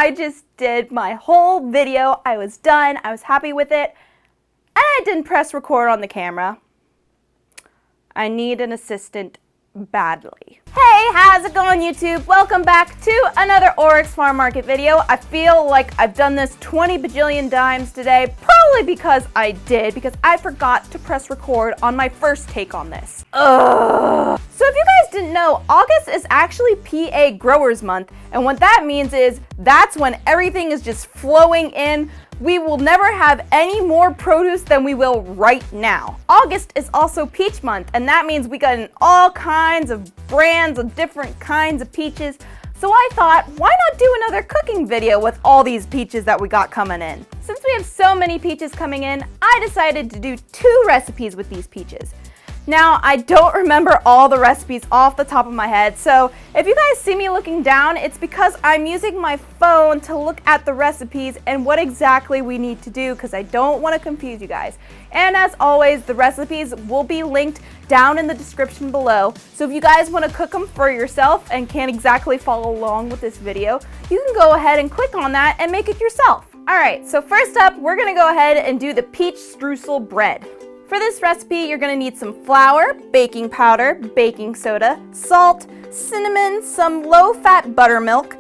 I just did my whole video. I was done. I was happy with it. And I didn't press record on the camera. I need an assistant badly. Hey, how's it going, YouTube? Welcome back to another Oryx Farm Market video. I feel like I've done this 20 bajillion times today, probably because I forgot to press record on my first take on this. Ugh. So if you guys didn't know, August is actually PA Growers Month, and what that means is that's when everything is just flowing in. We will never have any more produce than we will right now. August is also peach month, and that means we got in all kinds of brands of different kinds of peaches. So I thought, why not do another cooking video with all these peaches that we got coming in? Since we have so many peaches coming in, I decided to do 2 recipes with these peaches. Now, I don't remember all the recipes off the top of my head, so if you guys see me looking down, it's because I'm using my phone to look at the recipes and what exactly we need to do, because I don't want to confuse you guys. And as always, the recipes will be linked down in the description below, so if you guys want to cook them for yourself and can't exactly follow along with this video, you can go ahead and click on that and make it yourself. Alright, so first up, we're going to go ahead and do the peach streusel bread. For this recipe, you're going to need some flour, baking powder, baking soda, salt, cinnamon, some low-fat buttermilk,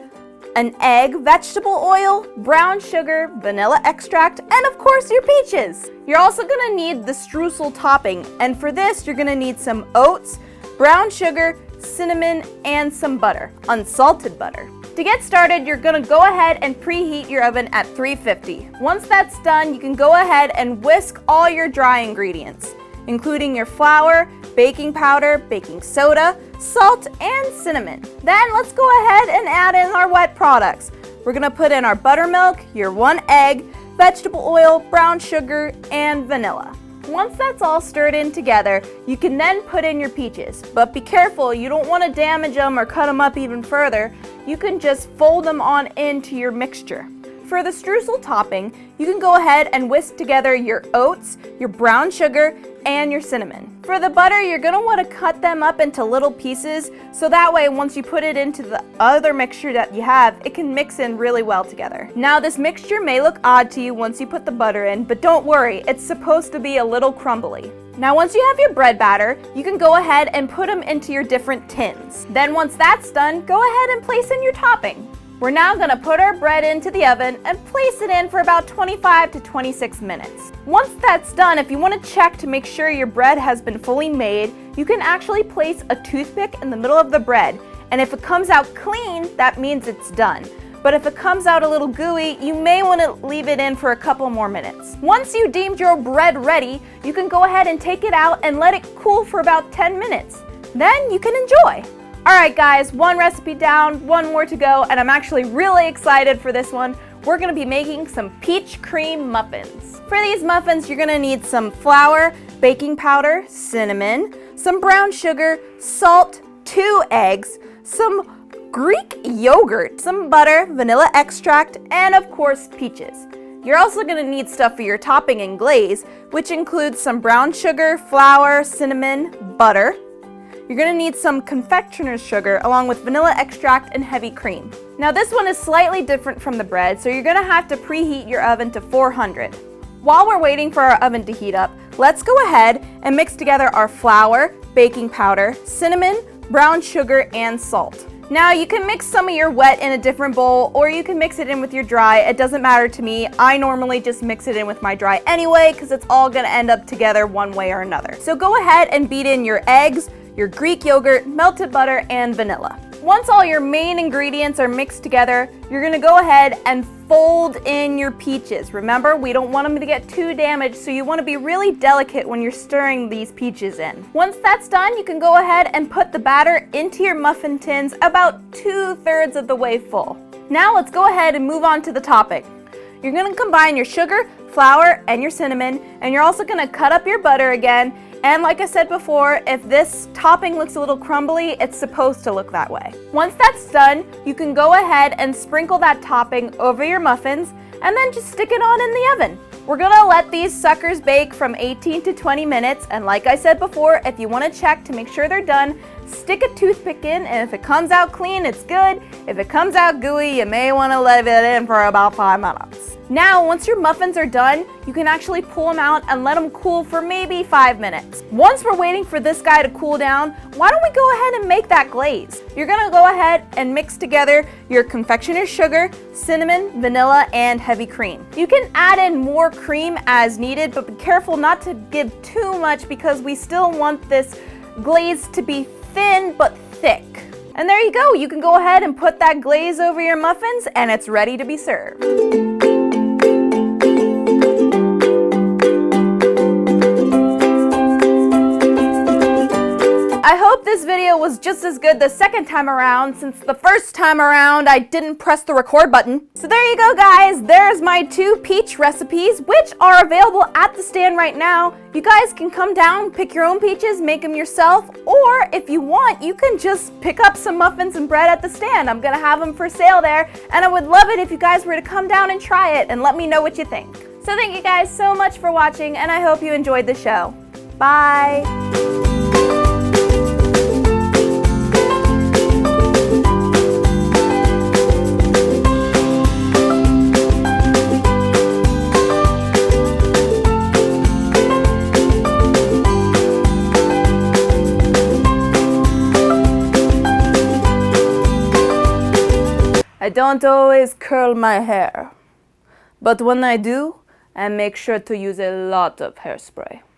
an egg, vegetable oil, brown sugar, vanilla extract, and of course your peaches. You're also going to need the streusel topping, and for this you're going to need some oats, brown sugar, cinnamon, and some butter, unsalted butter. To get started, you're going to go ahead and preheat your oven at 350. Once that's done, you can go ahead and whisk all your dry ingredients, including your flour, baking powder, baking soda, salt, and cinnamon. Then let's go ahead and add in our wet products. We're going to put in our buttermilk, your 1 egg, vegetable oil, brown sugar, and vanilla. Once that's all stirred in together, you can then put in your peaches. But be careful, you don't want to damage them or cut them up even further. You can just fold them on into your mixture. For the streusel topping, you can go ahead and whisk together your oats, your brown sugar, and your cinnamon. For the butter, you're going to want to cut them up into little pieces, so that way once you put it into the other mixture that you have, it can mix in really well together. Now this mixture may look odd to you once you put the butter in, but don't worry, it's supposed to be a little crumbly. Now once you have your bread batter, you can go ahead and put them into your different tins. Then once that's done, go ahead and place in your topping. We're now going to put our bread into the oven and place it in for about 25 to 26 minutes. Once that's done, if you want to check to make sure your bread has been fully made, you can actually place a toothpick in the middle of the bread. And if it comes out clean, that means it's done. But if it comes out a little gooey, you may want to leave it in for a couple more minutes. Once you deemed your bread ready, you can go ahead and take it out and let it cool for about 10 minutes. Then you can enjoy. Alright guys, 1 recipe down, 1 more to go, and I'm actually really excited for this one. We're going to be making some peach cream muffins. For these muffins, you're going to need some flour, baking powder, cinnamon, some brown sugar, salt, 2 eggs, some Greek yogurt, some butter, vanilla extract, and of course peaches. You're also going to need stuff for your topping and glaze, which includes some brown sugar, flour, cinnamon, butter. You're going to need some confectioner's sugar along with vanilla extract and heavy cream. Now this one is slightly different from the bread, so you're going to have to preheat your oven to 400. While we're waiting for our oven to heat up, let's go ahead and mix together our flour, baking powder, cinnamon, brown sugar, and salt. Now you can mix some of your wet in a different bowl, or you can mix it in with your dry. It doesn't matter to me. I normally just mix it in with my dry anyway, because it's all going to end up together one way or another. So go ahead and beat in your eggs, your Greek yogurt, melted butter, and vanilla. Once all your main ingredients are mixed together, you're going to go ahead and fold in your peaches. Remember, we don't want them to get too damaged, so you want to be really delicate when you're stirring these peaches in. Once that's done, you can go ahead and put the batter into your muffin tins about 2/3 of the way full. Now let's go ahead and move on to the topping. You're going to combine your sugar, flour, and your cinnamon, and you're also going to cut up your butter again. And like I said before, if this topping looks a little crumbly, it's supposed to look that way. Once that's done, you can go ahead and sprinkle that topping over your muffins and then just stick it on in the oven. We're gonna let these suckers bake from 18 to 20 minutes, and like I said before, if you wanna check to make sure they're done, stick a toothpick in, and if it comes out clean, it's good. If it comes out gooey, you may wanna leave it in for about 5 minutes. Now, once your muffins are done, you can actually pull them out and let them cool for maybe 5 minutes. Once we're waiting for this guy to cool down, why don't we go ahead and make that glaze? You're gonna go ahead and mix together your confectioner's sugar, cinnamon, vanilla, and heavy cream. You can add in more cream as needed, but be careful not to give too much because we still want this glaze to be thin but thick. And there you go, you can go ahead and put that glaze over your muffins and it's ready to be served. I hope this video was just as good the second time around, since the first time around I didn't press the record button. So there you go, guys. There's my 2 peach recipes, which are available at the stand right now. You guys can come down, pick your own peaches, make them yourself, or if you want, you can just pick up some muffins and bread at the stand. I'm gonna have them for sale there, and I would love it if you guys were to come down and try it and let me know what you think. So thank you guys so much for watching, and I hope you enjoyed the show. Bye. I don't always curl my hair, but when I do, I make sure to use a lot of hairspray.